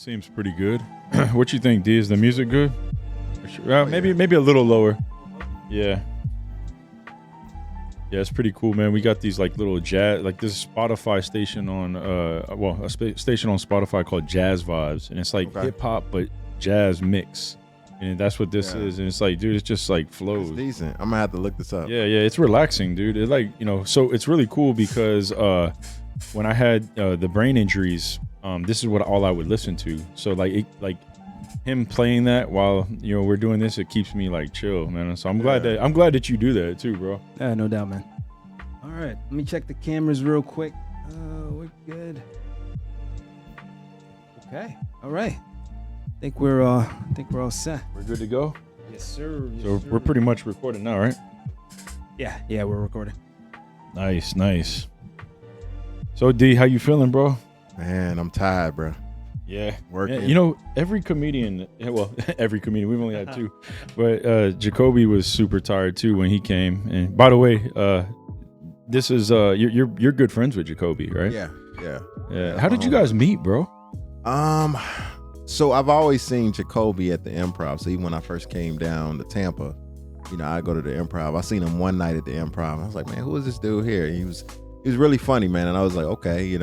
Seems pretty good. What you think, D? Is the music good? Maybe a little lower. Yeah. Yeah, it's pretty cool, man. We got these like little jazz, like this Spotify station on, station on Spotify called Jazz Vibes, and it's like hip hop but jazz mix, and that's what this is. And it's like, dude, it's just like flows. It's decent. I'm gonna have to look this up. Yeah, it's relaxing, dude. It's like, so it's really cool because when I had the brain injuries, this is what all I would listen to. So like him playing that while we're doing this, it keeps me like chill, man. So I'm glad that you do that too, bro. Yeah, no doubt, man. All right, let me check the cameras real quick. We're good. Okay, all right. I think we're all set. We're good to go. Yes, sir. So we're pretty much recording now, right? Yeah, we're recording. Nice. So D, how you feeling, bro? Man, I'm tired, bro. Yeah, working. Yeah, every comedian. Well, every comedian. We've only had two, but Jacoby was super tired too when he came. And by the way, this is you're good friends with Jacoby, right? Yeah. How did you guys meet, bro? So I've always seen Jacoby at the Improv. So even when I first came down to Tampa, I go to the Improv. I seen him one night at the Improv. I was like, man, who is this dude here? He was really funny, man. And I was like, okay,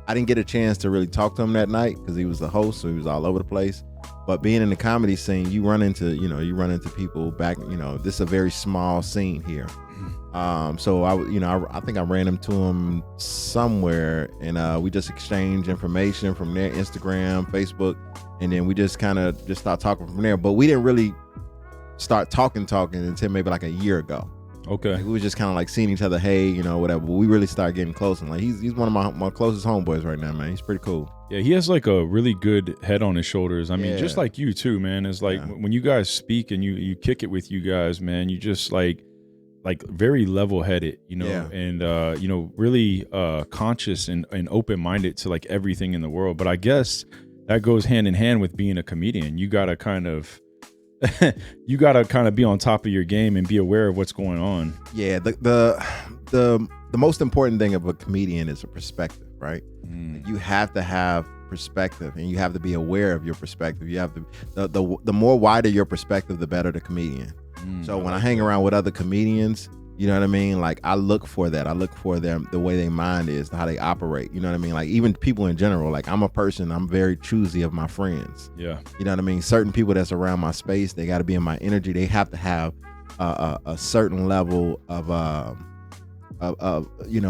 I didn't get a chance to really talk to him that night because he was the host, so he was all over the place. But being in the comedy scene, you run into people back. This is a very small scene here. So I think I ran into him somewhere, and we just exchanged information from there, Instagram, Facebook, and then we just kind of just started talking from there. But we didn't really start talking until maybe like a year ago. Okay. Like we were just kind of like seeing each other, hey, whatever. But we really started getting close, and like he's one of my closest homeboys right now, man. He's pretty cool. Yeah, he has like a really good head on his shoulders. I mean, just like you too, man. It's like when you guys speak and you kick it with you guys, man, you just like very level-headed, and really conscious and open-minded to like everything in the world. But I guess that goes hand in hand with being a comedian. You gotta kind of be on top of your game and be aware of what's going on. Yeah, the most important thing of a comedian is a perspective, right? You have to have perspective, and you have to be aware of your perspective. You have to the more wider your perspective, the better the comedian. So when I hang around with other comedians, you know what I mean? Like I look for that. I look for them, the way their mind is, how they operate. You know what I mean? Like even people in general, like I'm very choosy of my friends. Yeah. You know what I mean? Certain people that's around my space, they got to be in my energy. They have to have a certain level of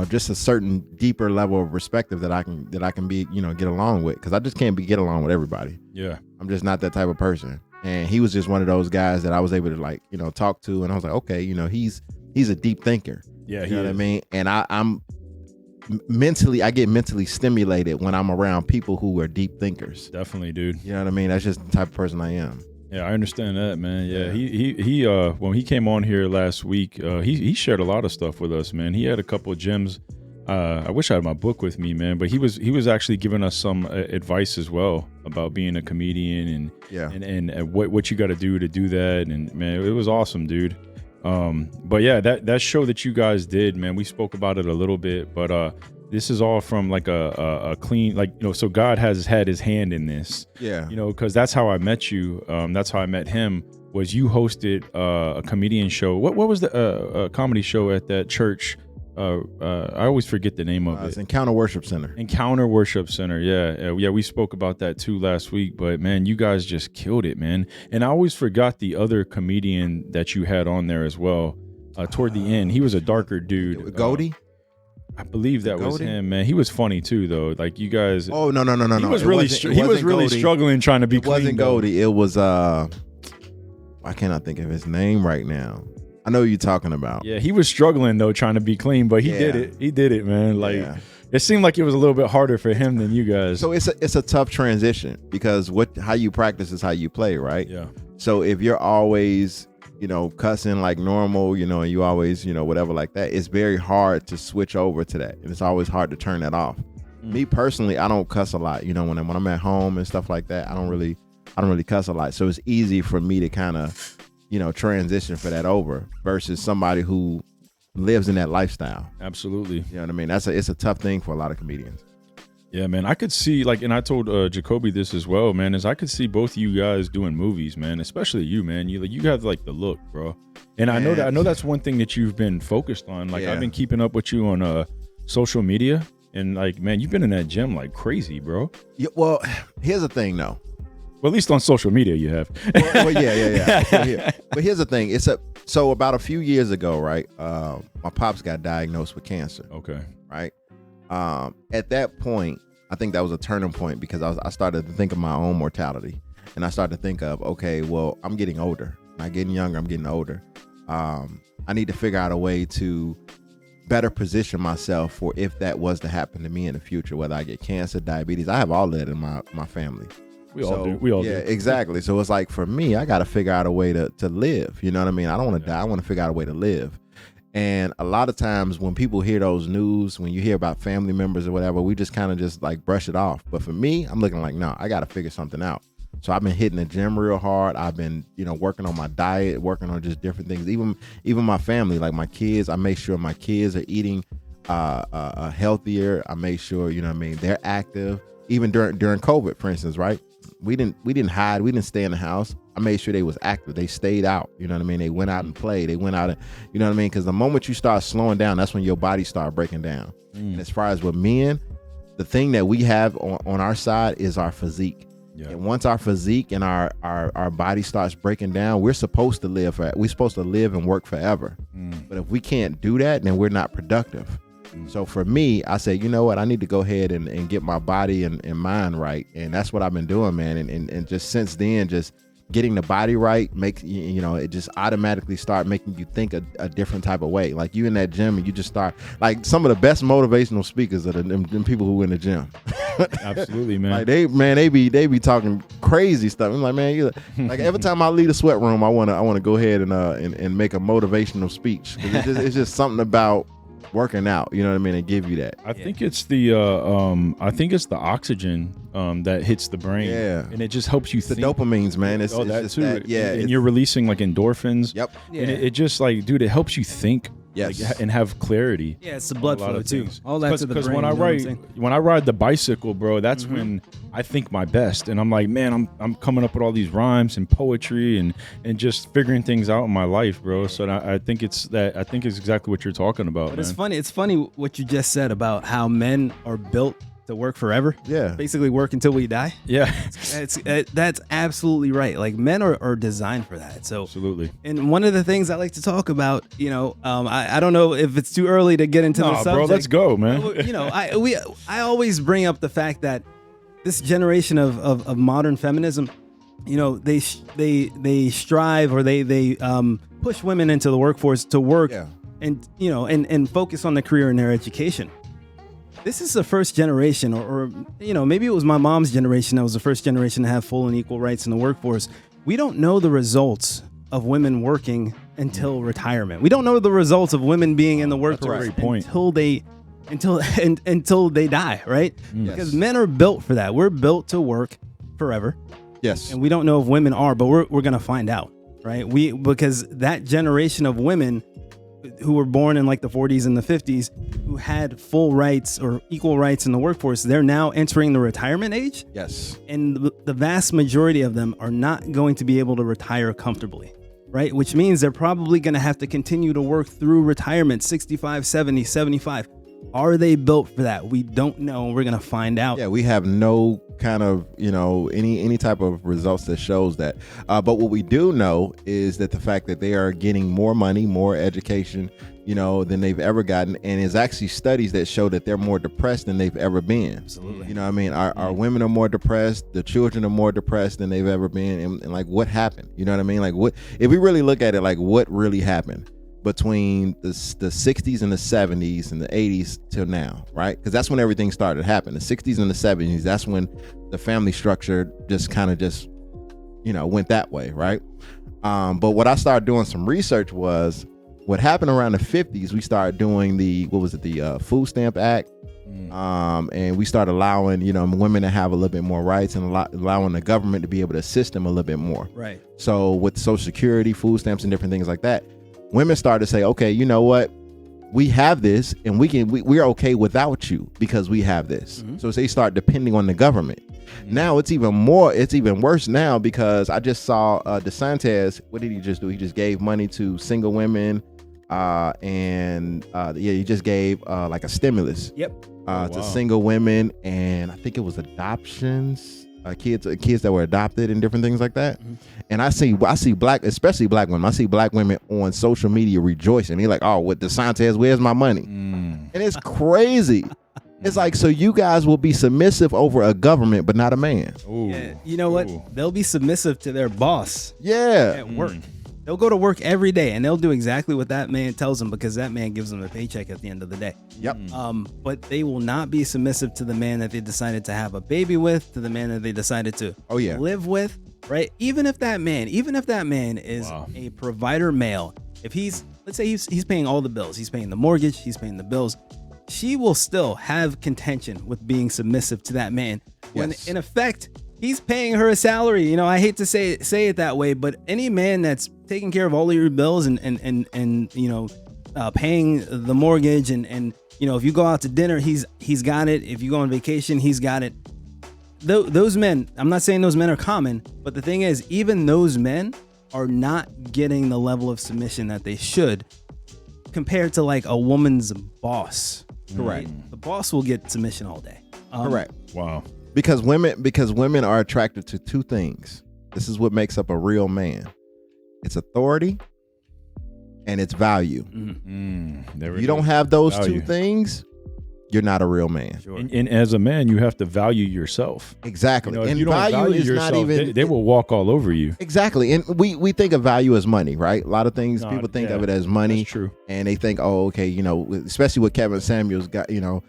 just a certain deeper level of perspective that I can be, get along with. Cause I just can't get along with everybody. Yeah. I'm just not that type of person. And he was just one of those guys that I was able to talk to, and I was like, okay, he's a deep thinker. Yeah, you know what I mean? And I get mentally stimulated when I'm around people who are deep thinkers. Definitely, dude. You know what I mean? That's just the type of person I am. Yeah, I understand that, man. Yeah, he when he came on here last week, he shared a lot of stuff with us, man. He had a couple of gems. I wish I had my book with me, man, but he was actually giving us some advice as well about being a comedian and what you got to do that. And man, it was awesome, dude. But yeah, that show that you guys did, man, we spoke about it a little bit, but this is all from like a clean, so God has had his hand in this. Yeah. Because that's how I met you. That's how I met him. Was you hosted a comedian show? What was the comedy show at that church? I always forget the name of it. It's Encounter Worship Center. Encounter Worship Center. Yeah. We spoke about that too last week. But man, you guys just killed it, man. And I always forgot the other comedian that you had on there as well. Toward the end, he was a darker dude. Goldie. I believe that was him, man. He was funny too, though. Like you guys. Oh no! He was really struggling trying to be clean. It wasn't Goldie. It was I cannot think of his name right now. I know who you're talking about. Yeah, he was struggling though, trying to be clean, but he did it. He did it, man. Like it seemed like it was a little bit harder for him than you guys. So it's a tough transition because how you practice is how you play, right? Yeah. So if you're always, cussing like normal, and you always, whatever like that, it's very hard to switch over to that. And it's always hard to turn that off. Me personally, I don't cuss a lot. When I'm at home and stuff like that, I don't really cuss a lot. So it's easy for me to kind of, transition for that over versus somebody who lives in that lifestyle. Absolutely. You know what I mean? It's a tough thing for a lot of comedians. Yeah, man. I could see and I told Jacoby this as well, man. Is I could see both of you guys doing movies, man. Especially you, man. You have the look, bro. And I know that's one thing that you've been focused on. I've been keeping up with you on social media, and man, you've been in that gym like crazy, bro. Yeah, well, here's the thing, though. Well, at least on social media, you have. Yeah. But here's the thing. So about a few years ago, right? My pops got diagnosed with cancer. Okay. Right. At that point, I think that was a turning point because I started to think of my own mortality, and I started to think of, okay, well, I'm getting older. I'm not getting younger. I'm getting older. I need to figure out a way to better position myself for if that was to happen to me in the future, whether I get cancer, diabetes. I have all that in my family. We all do. Yeah, exactly. So it's like, for me, I got to figure out a way to live. You know what I mean? I don't want to die. I want to figure out a way to live. And a lot of times when people hear those news, when you hear about family members or whatever, we just kind of just brush it off. But for me, I'm looking like, no, I got to figure something out. So I've been hitting the gym real hard. I've been, working on my diet, working on just different things. Even my family, like my kids, I make sure my kids are eating healthier. I make sure, they're active. Even during COVID, for instance, right? We didn't hide. We didn't stay in the house. I made sure they was active. They stayed out. You know what I mean? They went out and played. They went out and, you know what I mean? Because the moment you start slowing down, that's when your body start breaking down. And as far as with men, the thing that we have on our side is our physique. Yeah. And once our physique and our body starts breaking down, we're supposed to live and work forever. But if we can't do that, then we're not productive. So for me, I say, you know what, I need to go ahead and get my body and mind right. And that's what I've been doing, man. And just since then, just getting the body right makes, it just automatically start making you think a different type of way. Like you in that gym and you just start, like some of the best motivational speakers are them people who in the gym. Absolutely, man. Like they be talking crazy stuff. I'm like, man, like every time I leave the sweat room, I want to go ahead and make a motivational speech. It's just something about working out, you know what I mean, and give you that. I think it's the oxygen that hits the brain, and it just helps you think. The dopamines, man. It's that just too. That, and you're releasing like endorphins. Yep. And it just dude, it helps you think. Yes. And have clarity. Yeah, it's the blood flow too. Things. All that to the brain. Because when I ride the bicycle, bro, that's when I think my best, and I'm like, man, I'm coming up with all these rhymes and poetry and just figuring things out in my life, bro. So I think it's exactly what you're talking about. But man. It's funny what you just said about how men are built to work forever. Yeah. Basically work until we die. Yeah. That's absolutely right. Like men are designed for that. So absolutely. And one of the things I like to talk about, I don't know if it's too early to get into the subject. Bro, let's go, man. I always bring up the fact that this generation of modern feminism, they strive or they push women into the workforce to work and focus on the career and their education. This is the first generation, or maybe it was my mom's generation that was the first generation to have full and equal rights in the workforce. We don't know the results of women working until retirement. We don't know the results of women being in the workforce until they die, right? Because men are built for that. We're built to work forever. Yes. And we don't know if women are, but we're going to find out, right? Because that generation of women who were born in like the 40s and the 50s, who had full rights or equal rights in the workforce, they're now entering the retirement age. Yes. And the vast majority of them are not going to be able to retire comfortably, right? Which means they're probably going to have to continue to work through retirement, 65, 70, 75. Are they built for that? We don't know. We're going to find out. Yeah, we have no kind of, any type of results that shows that. But what we do know is that the fact that they are getting more money, more education, than they've ever gotten. And there's actually studies that show that they're more depressed than they've ever been. Absolutely. You know what I mean? Our women are more depressed. The children are more depressed than they've ever been. And like, what happened? You know what I mean? Like, what, if we really look at it, like what really happened between the 60s and the 70s and the 80s till now, right? Because that's when everything started to happen. The 60s and the 70s, that's when the family structure just went that way, right? But what I started doing some research was what happened around the 50s. We started doing the Food Stamp Act. And we started allowing, women to have a little bit more rights and allowing the government to be able to assist them a little bit more. Right. So with Social Security, food stamps, and different things like that, women started to say, okay, you know what? we have this, and we're okay without you because we have this. So they start depending on the government. Now it's even worse now, because I just saw DeSantis. What did he just do? He just gave money to single women, and he just gave like a stimulus. To single women, and I think it was adoptions, kids that were adopted and different things like that. And I see especially black women. I see black women on social media rejoicing. They're like, "Oh, with DeSantis, where's my money?" And it's crazy. It's like, so you guys will be submissive over a government, but not a man. Yeah, you know what? They'll be submissive to their boss. Yeah, at work. They'll go to work every day, and they'll do exactly what that man tells them, because that man gives them a paycheck at the end of the day. Yep. But they will not be submissive to the man that they decided to have a baby with, to the man that they decided to live with, right? Even if that man is a provider male, if let's say he's paying all the bills, he's paying the mortgage, he's paying the bills, she will still have contention with being submissive to that man. When in effect, he's paying her a salary. You know, I hate to say it that way, but any man that's taking care of all of your bills and you know, paying the mortgage and you know, if you go out to dinner, he's got it. If you go on vacation, he's got it. Those men, I'm not saying those men are common, but the thing is, even those men are not getting the level of submission that they should, compared to like a woman's boss. Correct. The boss will get submission all day. Correct. Wow. Because women are attracted to two things. This is what makes up a real man. It's authority and it's value. If you don't have those two things, you're not a real man. Sure. And as a man, you have to value yourself. Exactly. You know, if and you don't value is yourself, not even they will walk all over you. Exactly. And we think of value as money, right? A lot of things people think of it as money. That's true. And they think, oh, okay, you know, especially what Kevin Samuels got, you know,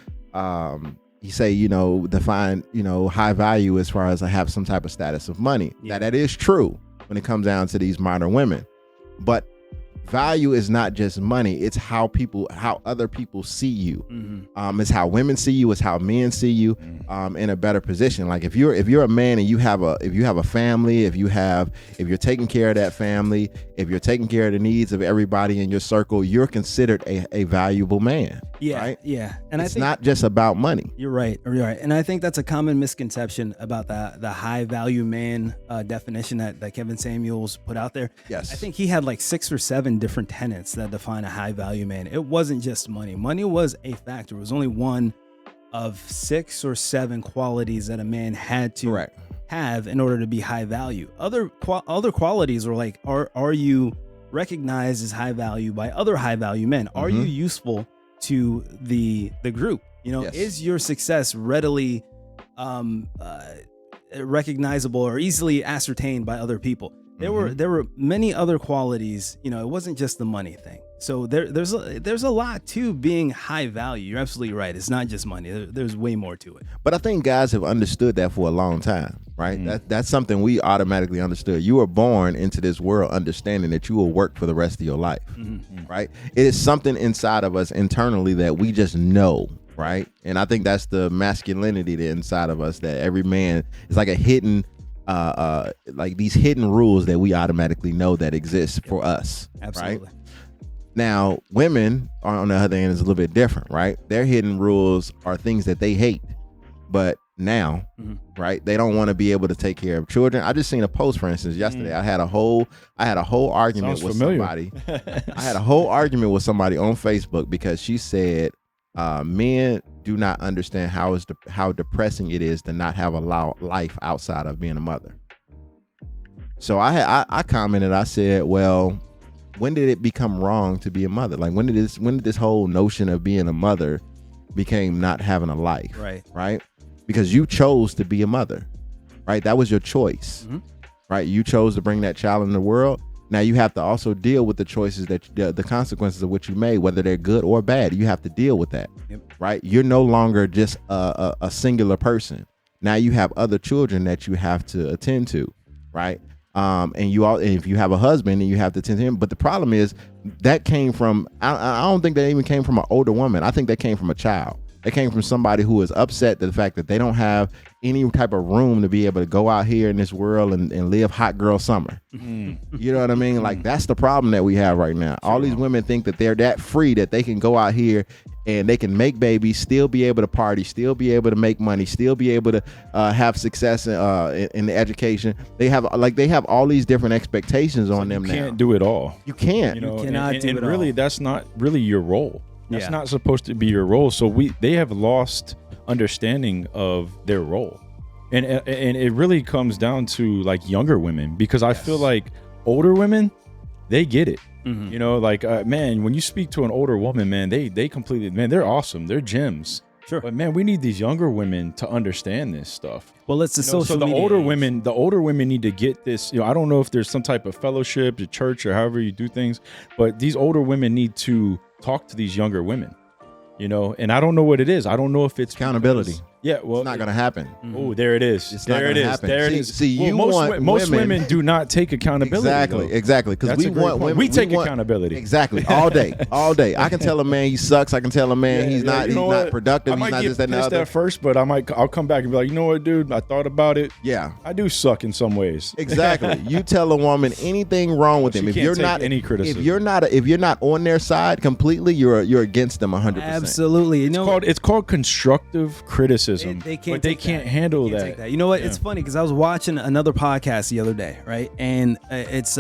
he say, you know, define, you know, high value as far as I have some type of status of money. Yeah. That is true when it comes down to these modern women. But value is not just money. It's how other people see you. It's how women see you. It's how men see you in a better position. Like if you're a man and you have a family, if you're taking care of that family, if you're taking care of the needs of everybody in your circle, you're considered a valuable man. Yeah, right? Yeah. And it's not just about money. You're right. And I think that's a common misconception about the high value man definition that Kevin Samuels put out there. Yes. I think he had like 6 or 7 different tenets that define a high value man. It wasn't just money. Money was a factor. It was only one of 6 or 7 qualities that a man had to have in order to be high value. Other qualities were like, are you recognized as high value by other high value men? Are you useful to the group? You know, is your success readily recognizable or easily ascertained by other people? There were many other qualities. You know, it wasn't just the money thing. So there's a lot to being high value. You're absolutely right. It's not just money. There's way more to it. But I think guys have understood that for a long time, right? That's something we automatically understood. You were born into this world understanding that you will work for the rest of your life, right? It is something inside of us internally that we just know, right? And I think that's the masculinity that inside of us, that every man is like a hidden like these hidden rules that we automatically know that exist for us. Absolutely. Right? Now, women on the other hand is a little bit different, right? Their hidden rules are things that they hate, but now, right? They don't want to be able to take care of children. I just seen a post, for instance, yesterday. I had a whole argument with somebody. I had a whole argument with somebody on Facebook because she said men do not understand how depressing it is to not have a life outside of being a mother. So I commented. I said, well, when did it become wrong to be a mother? Like when did this whole notion of being a mother became not having a life? Right? Because you chose to be a mother, right? That was your choice, right? You chose to bring that child in the world. Now you have to also deal with the choices that the consequences of what you made, whether they're good or bad. You have to deal with that, right? You're no longer just a singular person. Now you have other children that you have to attend to, right? And if you have a husband, and you have to attend to him. But the problem is that came from, I don't think that even came from an older woman. I think that came from a child. They came from somebody who is upset at the fact that they don't have any type of room to be able to go out here in this world and live hot girl summer. You know what I mean? Like, that's the problem that we have right now. All these women think that they're that free that they can go out here and they can make babies, still be able to party, still be able to make money, still be able to have success in the education. They have all these different expectations on them now. You can't do it all. You can't. You know, You cannot do and it really, all. that's not really your role. That's Yeah. not supposed to be your role. So they have lost understanding of their role, and it really comes down to like younger women, because I feel like older women, they get it. You know, like man, when you speak to an older woman, man, they completely, man, they're awesome. They're gems. Sure. But man, we need these younger women to understand this stuff. Well, it's the You know, social so the media older age. women need to get this. You know, I don't know if there's some type of fellowship, the church, or however you do things, but these older women need to talk to these younger women. You know, and I don't know what it is. I don't know if it's Accountability. because- Yeah, well, It's not going to happen. Oh, there it is. It's not there it gonna is. happen. There it See- is. see, you most, want most women- women do not take accountability. Exactly. Because That's we a great want point. women. We take want- accountability. Exactly. All day. I can tell a man he sucks. I can tell a man he's not. you know He's what? not productive. I He's might not get this, that, and the pissed other. at first, but I'll come back and be like, you know what, dude? I thought about it. Yeah. I do suck in some ways. Exactly. You tell a woman anything wrong with him. She If can't you're take not any criticism. if you're not on their side completely, you're against them 100%. Absolutely. You know, It's called constructive criticism. They can't but they take can't that. handle They can't that. take that. You know what? Yeah. It's funny because I was watching another podcast the other day, right? And it's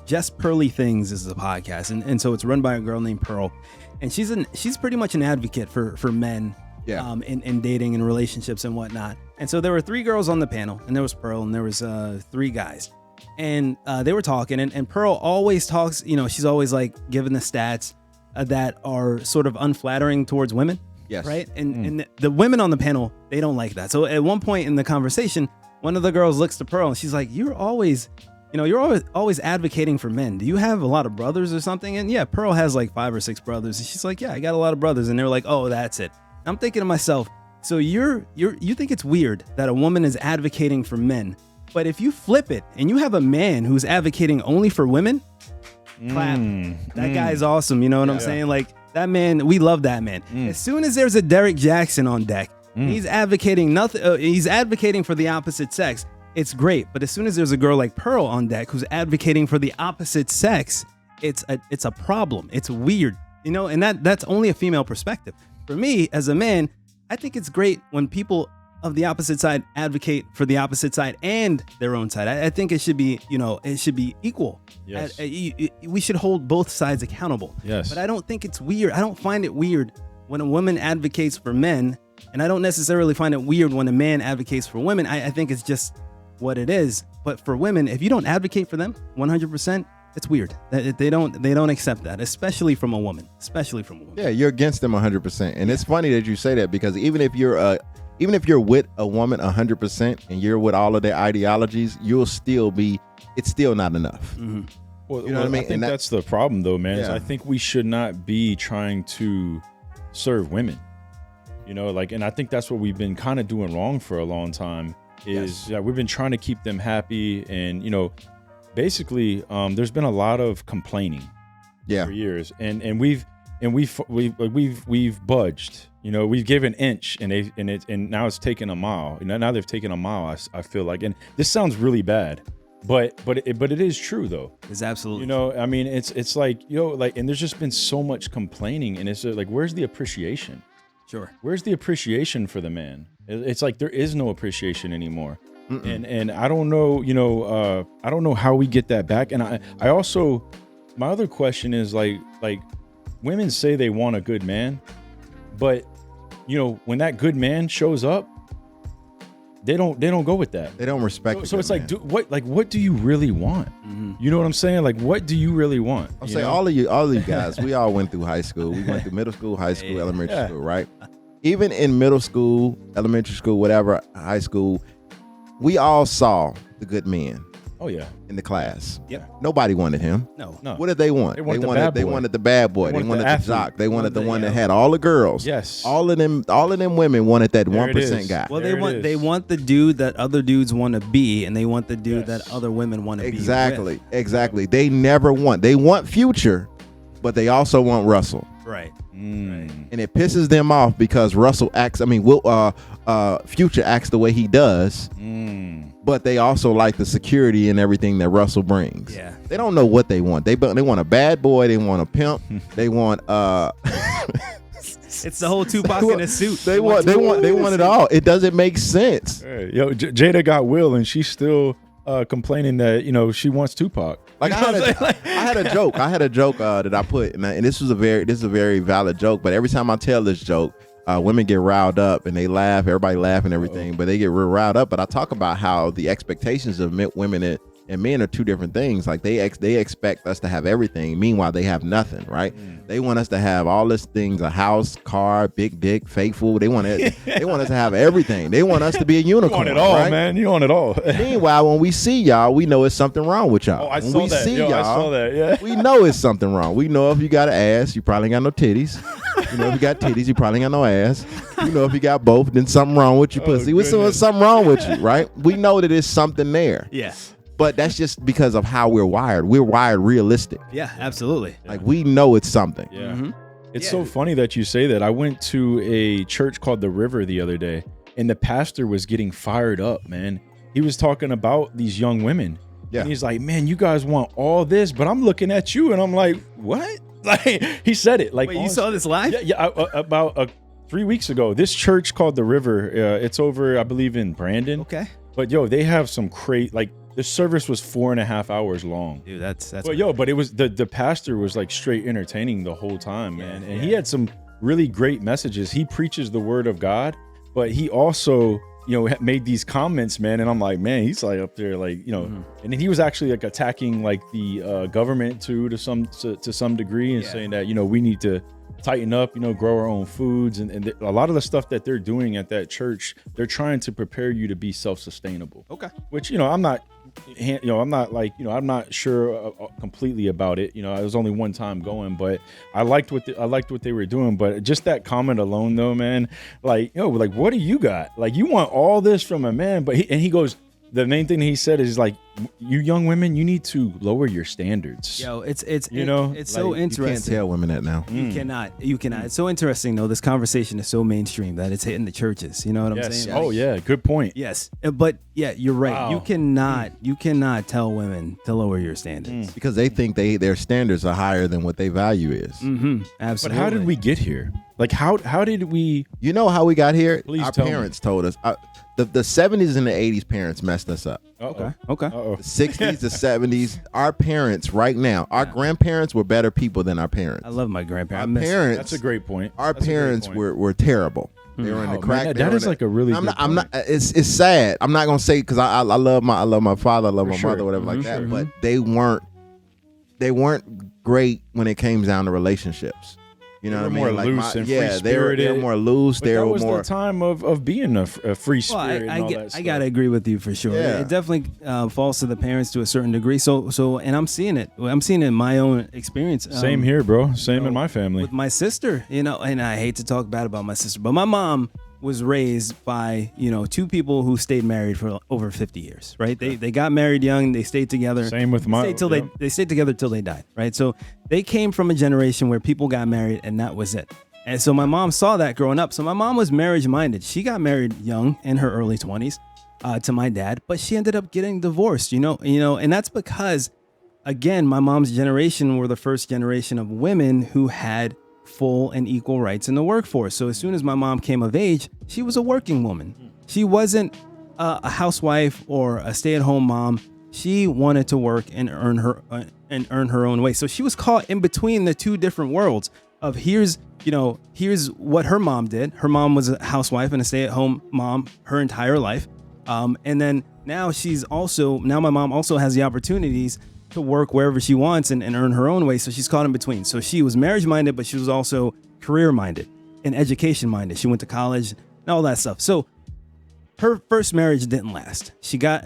Just Pearly Things is the podcast, and so it's run by a girl named Pearl, and she's pretty much an advocate for men, Yeah. in dating and relationships and whatnot. And so there were 3 girls on the panel, and there was Pearl, and there was 3 guys, and they were talking, and Pearl always talks. You know, she's always like giving the stats that are sort of unflattering towards women. Yes. Right. And the women on the panel, they don't like that. So at one point in the conversation, one of the girls looks to Pearl and she's like, you're always advocating for men. Do you have a lot of brothers or something? And yeah, Pearl has like 5 or 6 brothers. And she's like, yeah, I got a lot of brothers. And they're like, oh, that's it. I'm thinking to myself, so you think it's weird that a woman is advocating for men, but if you flip it and you have a man who's advocating only for women, clap. That guy's awesome. You know what I'm saying? Like, that man, we love that man. As soon as there's a Derek Jackson on deck, he's advocating nothing. He's advocating for the opposite sex. It's great, but as soon as there's a girl like Pearl on deck who's advocating for the opposite sex, it's a problem. It's weird, you know. And that's only a female perspective. For me, as a man, I think it's great when people of the opposite side advocate for the opposite side and their own side. I think it should be, it should be equal. Yes. We should hold both sides accountable. Yes. But I don't think it's weird. I don't find it weird when a woman advocates for men, and I don't necessarily find it weird when a man advocates for women. I think it's just what it is. But for women, if you don't advocate for them 100%, it's weird. They don't accept that, especially from a woman. Yeah, you're against them 100%. And it's funny that you say that, because even if you're with a woman 100% and you're with all of their ideologies, it's still not enough. Well, You know what I mean? I think And that- that's the problem, though, man. Is Yeah. I think we should not be trying to serve women. You know, like, and I think that's what we've been kind of doing wrong for a long time. We've been trying to keep them happy, and basically, there's been a lot of complaining for years, and we've budged. You know, we've given an inch, and now it's taken a mile. Now they've taken a mile. I feel like, and this sounds really bad, but it is true though. It's absolutely. You know, I mean, it's like, and there's just been so much complaining, and it's like, where's the appreciation? Sure. Where's the appreciation for the man? It's like there is no appreciation anymore. And I don't know, I don't know how we get that back. And I also, my other question is like women say they want a good man, but when that good man shows up, they don't go with that. They don't respect. So it's like, what do you really want? You know what I'm saying? Like, what do you really want? I'll say all of you guys, we all went through high school. We went through middle school, high school, elementary school, right? Even in middle school, elementary school, whatever, high school, we all saw the good men. Oh yeah. In the class. Yep. Nobody wanted him. No. What did they want? They wanted the bad boy. They wanted the the athlete. jock. They wanted the one that had all the girls. Yes. All of them women wanted that There it 1% is. guy. Well, There it they is. want the dude that other dudes want to be, and they want the dude Yes. that other women want to be. Exactly. They want Future, but they also want Russell. Right. And it pisses them off because Russell acts. I mean, Future acts the way he does. But they also like the security and everything that Russell brings. Yeah. They don't know what they want. They want a bad boy. They want a pimp. They want It's the whole Tupac in a suit. They want it all. It doesn't make sense. Hey, yo, Jada got Will, and she's still complaining that she wants Tupac. Like I had a joke that I put, and this is a very valid joke. But every time I tell this joke, women get riled up and they laugh. Everybody laugh and everything, but they get real riled up. But I talk about how the expectations of women and men are two different things. Like they expect us to have everything. Meanwhile, they have nothing, right? They want us to have all these things: a house, car, big dick, faithful. They want us to have everything. They want us to be a unicorn. You want it all, right? man. You want it all. Meanwhile, when we see y'all, we know it's something wrong with y'all. Oh, I saw that. I saw that. Yeah. We know it's something wrong. We know if you got an ass, you probably ain't got no titties. If you got titties, you probably ain't got no ass. If you got both, then something wrong with your pussy. Something wrong with you, right? We know that there's something there. Yeah. But that's just because of how we're wired. We're wired realistic. Yeah, absolutely. Like we know it's something. Yeah. It's so funny that you say that. I went to a church called The River the other day, and the pastor was getting fired up, man. He was talking about these young women. Yeah. And he's like, man, you guys want all this, but I'm looking at you, and I'm like, what? Like, he said it. Like, wait, you saw this live? Yeah. About 3 weeks ago. This church called The River. It's over, I believe, in Brandon. Okay. But they have some the service was 4.5 hours long. Dude, that's. But it was the pastor was like straight entertaining the whole time, man. And he had some really great messages. He preaches the word of God, but he also, made these comments, man. And I'm like, man, he's like up there, like, and then he was actually like attacking like the government to some degree and saying that, we need to tighten up, grow our own foods. And a lot of the stuff that they're doing at that church, they're trying to prepare you to be self-sustainable. Okay. Which, I'm not sure completely about it. I was only one time going, but I liked what they were doing. But just that comment alone, though, man, like what do you got? Like, you want all this from a man, but he goes. The main thing he said is like, you young women, you need to lower your standards. Yo, it's like, so interesting. You can't tell women that now. You cannot. It's so interesting though. This conversation is so mainstream that it's hitting the churches. You know what I'm saying? Oh yeah, good point. Yes, but yeah, you're right. Wow. You cannot tell women to lower your standards because they think their standards are higher than what their value is. Absolutely. But how did we get here? Like how did we? You know how we got here? Please Our tell parents told us. The 70s and the 80s parents messed us up. Okay. The 60s, the 70s, our parents right now, our grandparents were better people than our parents. I love my grandparents. That's a great point. Our parents were terrible. They were in the crack. Man, that is like a really. I'm not. It's sad. I'm not gonna say because I love my father, I love my mother, whatever like that. But they weren't great when it came down to relationships. You know what I mean? More like loose and free-spirited. They were more loose. But that was the time of being a free spirit. Well, and all that stuff. I gotta agree with you for sure. Yeah. It definitely falls to the parents to a certain degree. So, and I'm seeing it. I'm seeing it in my own experience. Same here, bro. Same in my family. With my sister, and I hate to talk bad about my sister, but my mom was raised by two people who stayed married for over 50 years, right? They got married young, they stayed together. Same with my they stayed together till they died, right? So they came from a generation where people got married and that was it. And so my mom saw that growing up. So my mom was marriage minded. She got married young in her early 20s to my dad, but she ended up getting divorced, and that's because, again, my mom's generation were the first generation of women who had full and equal rights in the workforce. So as soon as my mom came of age, she was a working woman. She wasn't a housewife or a stay-at-home mom. She wanted to work and earn her own way. So she was caught in between the two different worlds of here's what her mom did. Her mom was a housewife and a stay-at-home mom her entire life. And then now my mom also has the opportunities to work wherever she wants and earn her own way. So she's caught in between. So she was marriage minded, but she was also career minded and education minded. She went to college and all that stuff. So her first marriage didn't last. She got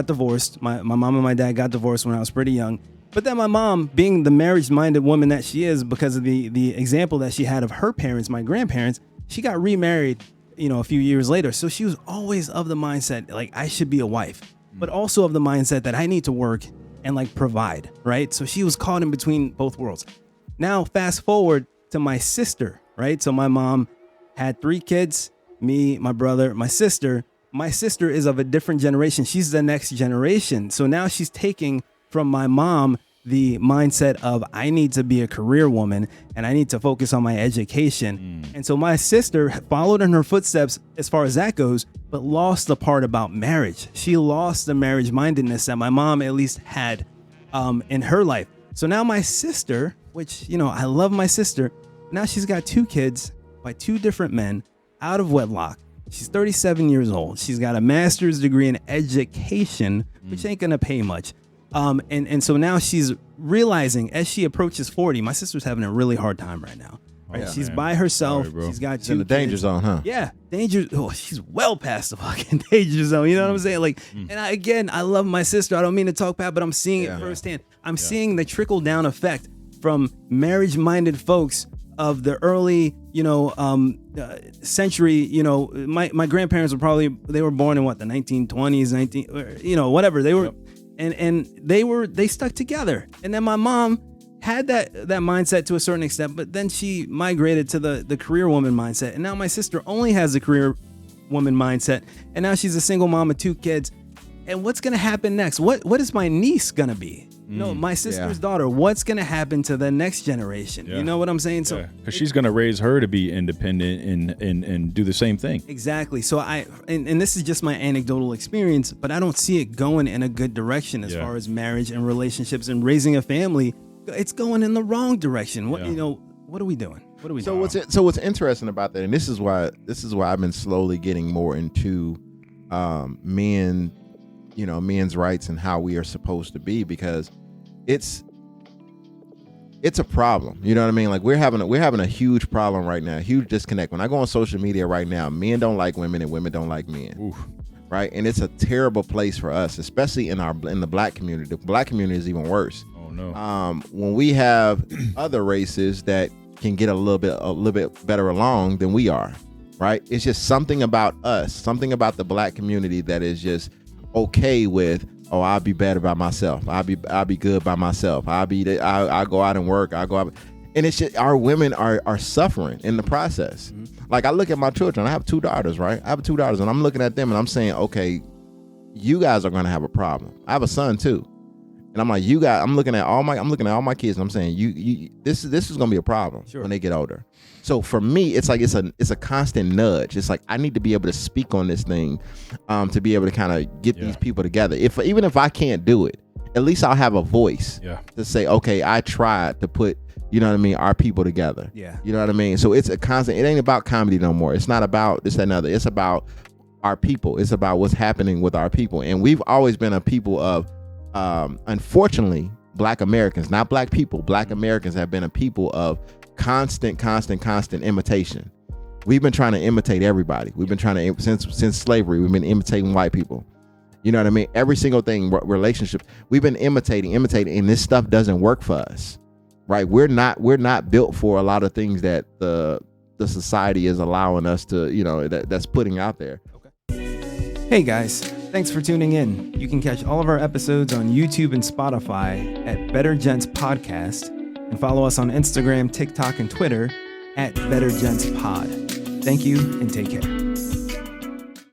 divorced. My mom and my dad got divorced when I was pretty young. But then my mom, being the marriage minded woman that she is, because of the example that she had of her parents, my grandparents, she got remarried, a few years later. So she was always of the mindset, like, I should be a wife, but also of the mindset that I need to work and like provide, right? So she was caught in between both worlds. Now, fast forward to my sister, right? So my mom had 3 kids, me, my brother, my sister. My sister is of a different generation. She's the next generation. So now she's taking from my mom the mindset of I need to be a career woman and I need to focus on my education. And so my sister followed in her footsteps as far as that goes, but lost the part about marriage. She lost the marriage mindedness that my mom at least had in her life. So now my sister, which, you know, I love my sister. Now she's got 2 kids by 2 different men out of wedlock. She's 37 years old. She's got a master's degree in education, which ain't going to pay much. And so now she's realizing as she approaches 40, my sister's having a really hard time right now. Right? Yeah, she's man. by herself. Sorry, bro. She's got 2 in the danger kids. zone, huh? Yeah, danger. Oh, she's well past the fucking danger zone. You know what I'm saying? Like, and I love my sister. I don't mean to talk bad, but I'm seeing it firsthand. I'm seeing the trickle down effect from marriage-minded folks of the early, century. You know, my grandparents they were born in what, the 1920s, whatever they were, and they stuck together. And then my mom had that mindset to a certain extent, but then she migrated to the career woman mindset. And now my sister only has the career woman mindset. And now she's a single mom of 2 kids. And what's going to happen next? What is my niece going to be? No, my sister's daughter. What's going to happen to the next generation? Yeah. You know what I'm saying? So, because she's going to raise her to be independent and do the same thing. Exactly. So and this is just my anecdotal experience, but I don't see it going in a good direction as far as marriage and relationships and raising a family. It's going in the wrong direction. What what are we doing? What are we doing? So what's interesting about that, and this is why I've been slowly getting more into men's rights and how we are supposed to be, because it's a problem. You know what I mean? Like we're having a huge problem right now, a huge disconnect. When I go on social media right now, men don't like women and women don't like men. Oof. Right? And it's a terrible place for us, especially in the black community. The black community is even worse. Oh no. When we have other races that can get a little bit better along than we are, right? It's just something about us, something about the black community that is just okay with, oh, I'll be better by myself. I'll be good by myself. I'll go out and work. I'll go out. And it's just, our women are suffering in the process. Mm-hmm. Like I look at my children. I have 2 daughters, right? I have 2 daughters, and I'm looking at them and I'm saying, okay, you guys are going to have a problem. I have a son too. And I'm like, I'm looking at all my kids and I'm saying, this is going to be a problem when they get older. So for me, it's like, it's a constant nudge. It's like, I need to be able to speak on this thing, to be able to kind of get these people together. Even if I can't do it, at least I'll have a voice to say, okay, I tried to put, you know what I mean, our people together. Yeah. You know what I mean? So it's a constant, it ain't about comedy no more. It's not about this, that, and other. It's about our people. It's about what's happening with our people. And we've always been a people of, unfortunately, Black Americans, not black people, Black Americans have been a people of constant imitation. We've been trying to imitate everybody. We've been trying to, since slavery, we've been imitating white people. You know what I mean? Every single thing, relationships, we've been imitating, and this stuff doesn't work for us, right? We're not built for a lot of things that the society is allowing us to, that's putting out there. Okay. Hey guys, thanks for tuning in. You can catch all of our episodes on YouTube and Spotify at Better Gents Podcast, and follow us on Instagram, TikTok, and Twitter at Better Gents Pod. Thank you and take care.